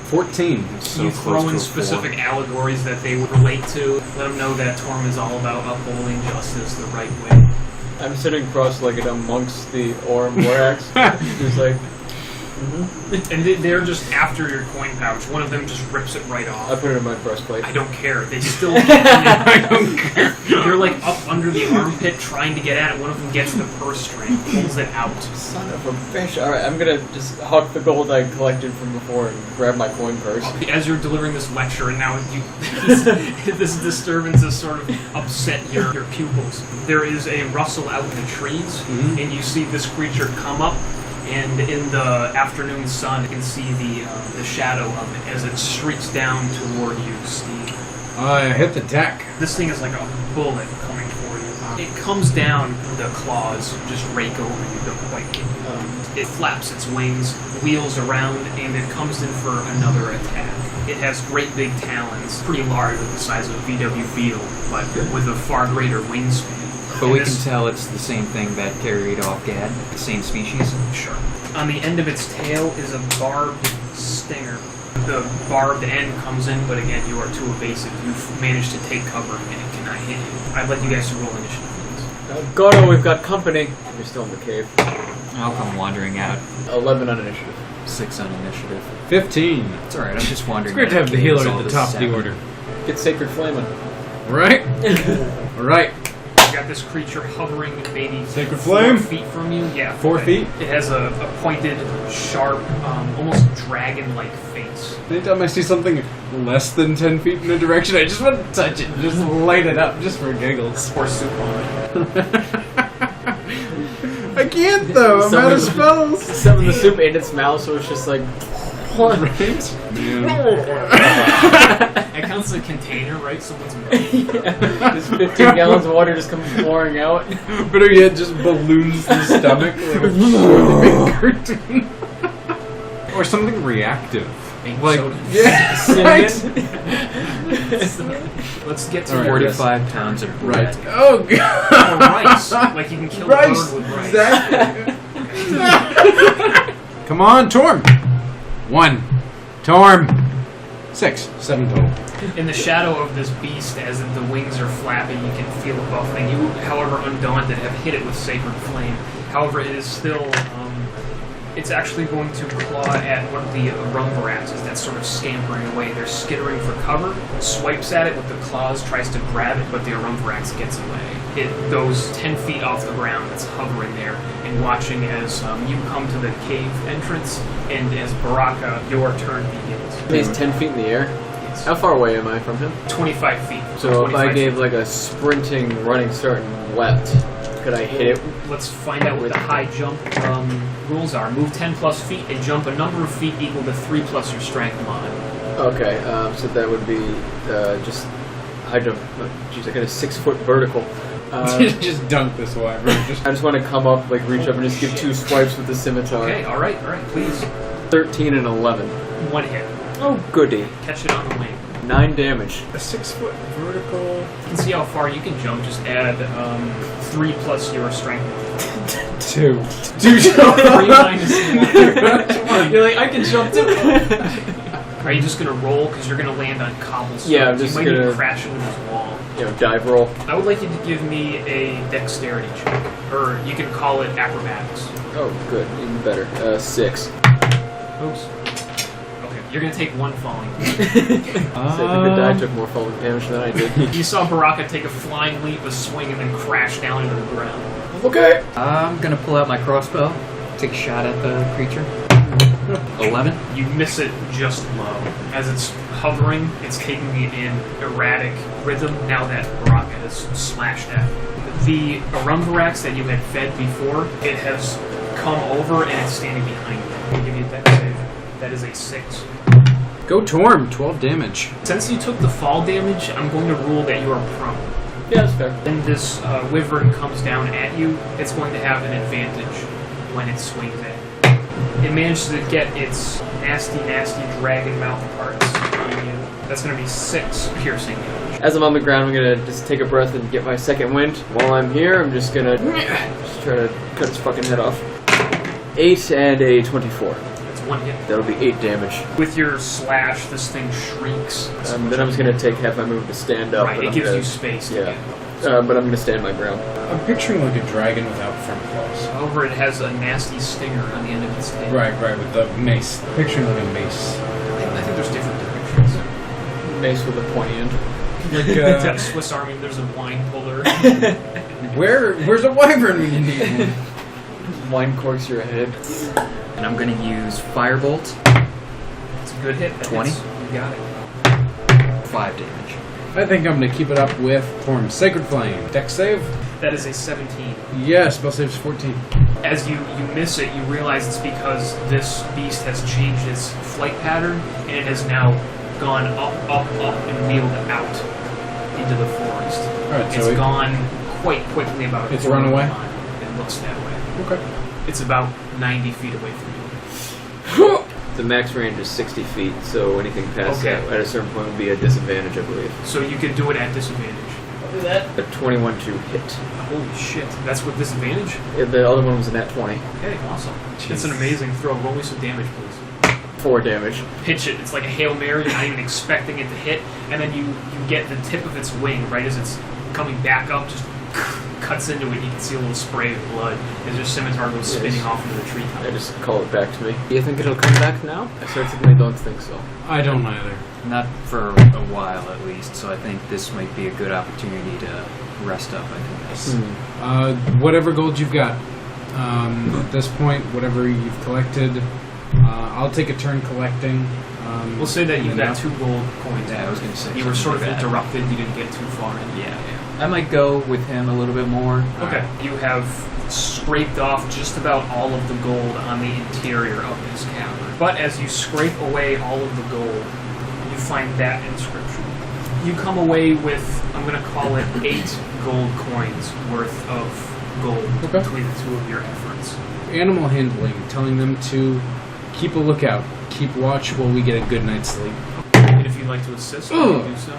14. You throw in specific allegories that they would relate to. Let them know that Torm is all about upholding justice the right way. I'm sitting cross-legged amongst the Ormbrax. Just like, And they're just after your coin pouch. One of them just rips it right I off. put it in my breastplate. I don't care. They still get in it. I don't care. They're like up under the armpit trying to get at it. One of them gets the purse string, pulls it out. Son of a bitch. Alright, I'm gonna just huck the gold I collected from before and grab my coin purse. As you're delivering this lecture, and now this disturbance has sort of upset your pupils. There is a rustle out in the trees, and you see this creature come up. And in the afternoon sun, you can see the shadow of it as it streaks down toward you, Steve. I hit the deck. This thing is like a bullet coming for you. It comes down, the claws just rake over you. It flaps its wings, wheels around, and it comes in for another attack. It has great big talons, pretty large, with the size of a VW Beetle, but with a far greater wingspan. But we can tell it's the same thing that carried off Gad, the same species. Sure. On the end of its tail is a barbed stinger. The barbed end comes in, but again, you are too evasive. You've managed to take cover and it cannot hit you. I'd like you guys to roll initiative, please. Gordo, we've got company. You're still in the cave. I'll come wandering out. 11 on initiative. 6 on initiative. 15. It's alright, I'm just wandering. It's great to have the out. healer It's all at the top of the 7. order. Get Sacred Flaming. Right? Alright. You got this creature hovering maybe Sacred 4 Flame? feet from you. Yeah. 4 feet? It has a pointed, sharp, almost dragon-like face. Anytime I see something less than 10 feet in a direction, I just want to touch it and just light it up just for giggles. Pour soup on it. I can't though, I'm out of spells. Summon the soup in its mouth, so it's just like... Right? It counts as a container, right? Someone's Just 15 gallons of water just comes pouring out. Better yet, just balloons the stomach like a big cartoon. Or something reactive. Like, yeah, right. Let's get to All right, 45 pounds of bread. Right. Oh god. Or rice. Like you can kill a Rice. bird with rice. Exactly. Come on, Torm. 1. Torm. 6. 7 total. In the shadow of this beast, as the wings are flapping, you can feel it buffeting. You, however undaunted, have hit it with Sacred Flame. However, it is still It's actually going to claw at one of the Rumbarats that's sort of scampering away. They're skittering for cover, swipes at it with the claws, tries to grab it, but the Rumvarax gets away. It goes 10 feet off the ground, it's hovering there, and watching as you come to the cave entrance, and as Baraka, your turn begins. He's 10 feet in the air. How far away am I from him? 25 feet. So if I gave like a sprinting, running start and leapt, could I hit it? Let's find out what the high jump rules are. Move 10 plus feet and jump a number of feet equal to 3 plus your strength mod. Okay, so that would be just high jump. Jeez, I got a 6-foot vertical. Just dunk this wyvern. I just want to come up, like reach up and just give 2 swipes with the scimitar. Okay, alright, please. 13 and 11. 1 hit. Oh, goody. Catch it on the wing. 9 damage. A 6-foot vertical. You can see how far you can jump. Just add 3 plus your strength. 2. 3 minus 1. You're like, I can jump too. Are you just gonna roll? Because you're gonna land on cobblestone. Yeah, I'm just you might gonna be crashing into this wall. Dive roll. I would like you to give me a dexterity check, or you can call it acrobatics. Oh, good. Even better. 6. Oops. Okay, you're gonna take 1 falling. So I think the die took more falling damage than I did. You saw Baraka take a flying leap, a swing, and then crash down into the ground. Okay. I'm gonna pull out my crossbow, take a shot at the creature. 11. You miss it just low. As it's hovering, it's taking it in erratic rhythm now that Baraka has slashed at it. The Rumvarax that you had fed before, it has come over and it's standing behind you. I'll give you a dex save. That is a 6. Go Torm, 12 damage. Since you took the fall damage, I'm going to rule that you are prone. Yeah, that's fair. Then this wyvern comes down at you, it's going to have an advantage when it swings at you. It managed to get its nasty dragon mouth parts on you. That's going to be 6 piercing damage. As I'm on the ground, I'm gonna just take a breath and get my second wind. While I'm here, I'm just gonna try to cut its fucking head off. 8 and a 24. That's 1 hit. That'll be 8 damage. With your slash, this thing shrieks. Then I'm just gonna take half my move to stand up. Right, but it I'm gives gonna, you space to yeah. get up. But I'm gonna stand my ground. I'm picturing like a dragon without front claws. However, it has a nasty stinger on the end of its tail. Right, with the mace. Picturing like a mace. I think there's different depictions. Mace with a pointy end. Like, It's got a Swiss Army, there's a wine puller. where's a wyvern when you need one? Wine corks your head. And I'm gonna use Firebolt. It's a good hit. That 20. hits. You got it. 5 damage. I think I'm gonna keep it up with Torm. Sacred Flame. Dex save? That is a 17. Yeah, spell save's 14. As you miss it, you realize it's because this beast has changed its flight pattern, and it has now gone up, and wheeled out into the forest. Alright, so It's gone quite quickly, about a It's quarter run of a away? mile. It looks that way. Okay. It's about 90 feet away from you. The max range is 60 feet, so anything past Okay. that at a certain point would be a disadvantage, I believe. So you can do it at disadvantage. I'll do that. A 21 to hit. Holy shit. That's with disadvantage? Yeah, the other one was a nat 20. Okay, awesome. It's an amazing throw. Roll me some damage, please. 4 damage. Pitch it. It's like a Hail Mary. You're not even expecting it to hit. And then you get the tip of its wing, right as it's coming back up, just cuts into it. You can see a little spray of blood as your scimitar goes spinning off into the treetop. I just call it back to me. Do you think it'll come back now? I certainly don't think so. I don't either. Not for a while, at least. So I think this might be a good opportunity to rest up. I guess. Whatever gold you've got. At this point, whatever you've collected, I'll take a turn collecting. We'll say that you've and got then 2 gold coins. Yeah, I was gonna say You were sort of something bad. interrupted. You didn't get too far in. Yeah. I might go with him a little bit more. Okay. You have scraped off just about all of the gold on the interior of this cavern. But as you scrape away all of the gold, you find that inscription. You come away with, I'm going to call it 8 gold coins worth of gold between the 2 of your efforts. Animal handling, telling them to keep a lookout, keep watch while we get a good night's sleep. And if you'd like to assist, you can do so.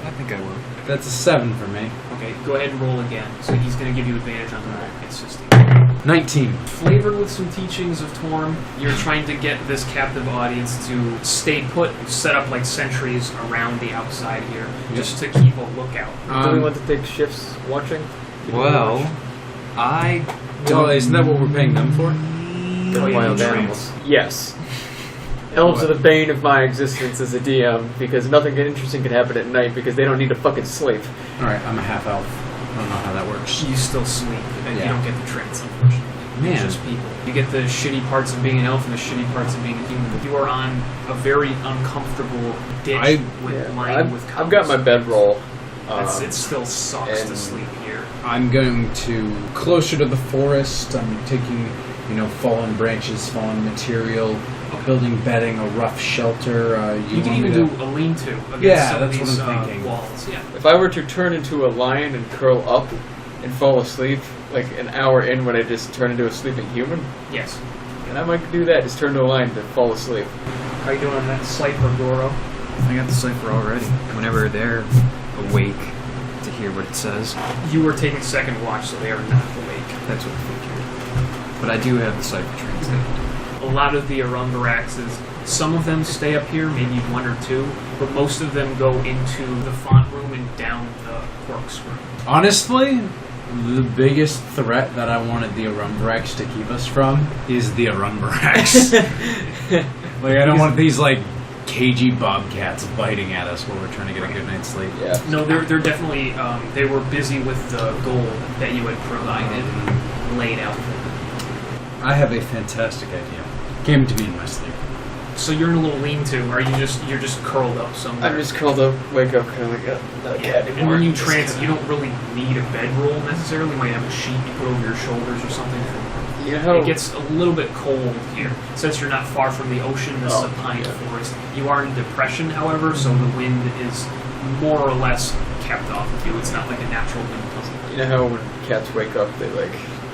I think I will. That's a 7 for me. Okay, go ahead and roll again. So he's going to give you advantage on the roll. Assisting. 19. Flavored with some teachings of Torm, you're trying to get this captive audience to stay put, set up like sentries around the outside here, just to keep a lookout. Do we want to take shifts watching? Well, I Well, isn't that what we're paying them for? than Oh, you wild mean animals. Yes. Elves are the bane of my existence as a DM because nothing interesting can happen at night because they don't need to fucking sleep. Alright, I'm a half elf. I don't know how that works. You still sleep, and Yeah. you don't get the trance, unfortunately. Man. It's just people. You get the shitty parts of being an elf and the shitty parts of being a human. You are on a very uncomfortable ditch lined with I've got my bedroll. It still sucks to and- sleep here. I'm going to closer to the forest. I'm taking, fallen branches, fallen material, building bedding, a rough shelter. You can want me even to- do a lean-to against Yeah, some that's of what these I'm thinking. walls. Yeah. If I were to turn into a lion and curl up and fall asleep, like an hour in when I just turn into a sleeping human, Yes. and I might do that, just turn to a lion to fall asleep. How are you doing on that cipher, Goro? I got the cipher already. Whenever they're awake to hear what it says, You were taking second watch, so they are not awake. that's what I figured. But I do have the cipher translated. A lot of the Arumbaraxes, some of them stay up here, maybe one or two, but most of them go into the font room and down the corkscrew. Honestly, the biggest threat that I wanted the Arumbarax to keep us from is the Arumbarax. Like, I don't want these, cagey bobcats biting at us while we're trying to get a good night's sleep. Yeah. No, they're definitely, they were busy with the gold that you had provided, laid out for them. I have a fantastic idea. Came to me in my sleep. So you're in a little lean-to, or you're just curled up somewhere? I'm just curled up, wake up, kind of like not a cat And anymore. when you Just trance, kinda- you don't really need a bedroll necessarily. You might have a sheet you put over your shoulders or something. You know how It gets a little bit cold here. Since you're not far from the ocean, this is a pine forest. You are in depression, however, so the wind is more or less kept off of you. It's not like a natural wind tunnel. You know how when cats wake up, they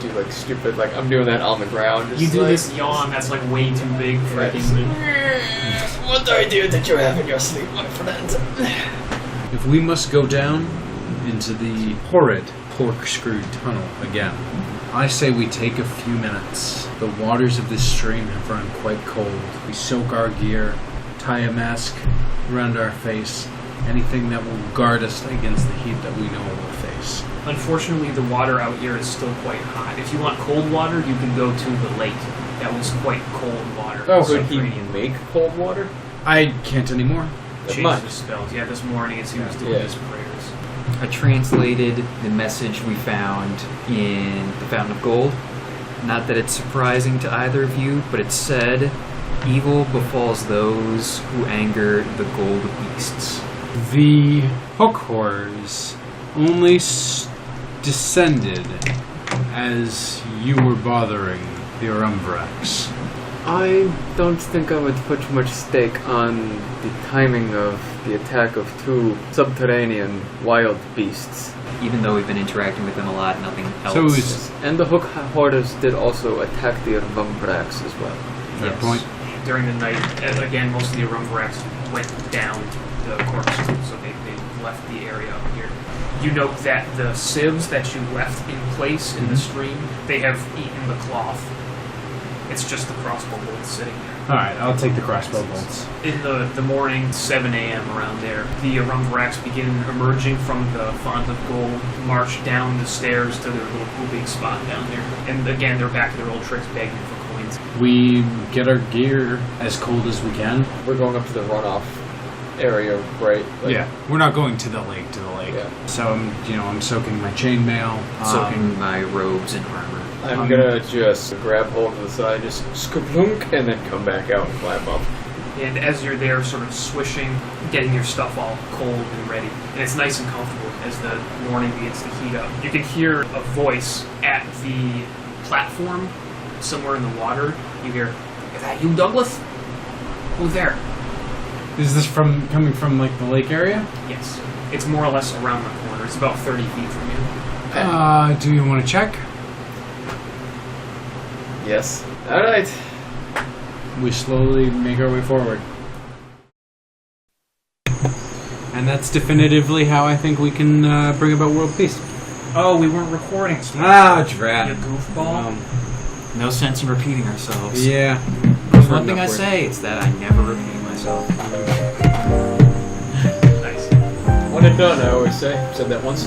do stupid I'm doing that on the ground. Just You do this yawn that's way too big for a human. What idea did you have in your sleep, my friend? If we must go down into the horrid corkscrew tunnel again, I say we take a few minutes. The waters of this stream have run quite cold. We soak our gear, tie a mask around our face, anything that will guard us against the heat that we know we'll face. Unfortunately, the water out here is still quite hot. If you want cold water, you can go to the lake. That was quite cold water. Could he Subterranean. make cold water? I can't anymore. That Changed much. his spells. Yeah, this morning as he was doing Yeah. his prayers. I translated the message we found in the Fountain of Gold. Not that it's surprising to either of you, but it said, "Evil befalls those who anger the gold beasts." The hook horrors only descended as you were bothering the Arumbarax. I don't think I would put much stake on the timing of the attack of two subterranean wild beasts. Even though we've been interacting with them a lot, nothing else. So it was And the hook hoarders did also attack the Vumbrax as well. fair Yes. point. During the night, and again, most of the Arumbarax went down the corkscrew, so they left the area up here. You note that the sieves that you left in place in the stream, they have eaten the cloth. It's just the crossbow bolts sitting there. Alright, I'll take the crossbow bolts. In the morning, 7 a.m. around there, the Arumbarax begin emerging from the Font of Gold, march down the stairs to their little pooping spot down there. And again, they're back to their old tricks begging for coins. We get our gear as cold as we can. We're going up to the runoff area, right? We're not going to the lake. Yeah. So I'm soaking my chainmail. Soaking my robes and armor. I'm gonna just grab hold of the side, just skaplunk, and then come back out and climb up. And as you're there, sort of swishing, getting your stuff all cold and ready, and it's nice and comfortable as the morning begins to heat up. You can hear a voice at the platform, somewhere in the water. You hear, "Is that you, Douglas? Who's there?" Is this coming from the lake area? Yes. It's more or less around the corner. It's about 30 feet from you. Do you want to check? Yes. Alright. We slowly make our way forward. And that's definitively how I think we can bring about world peace. Oh, we weren't recording. Ah, You drat. goofball. No sense in repeating ourselves. Yeah. There's one thing I say, it's that I never repeat myself. Nice. When it's done, I always say. Said that once.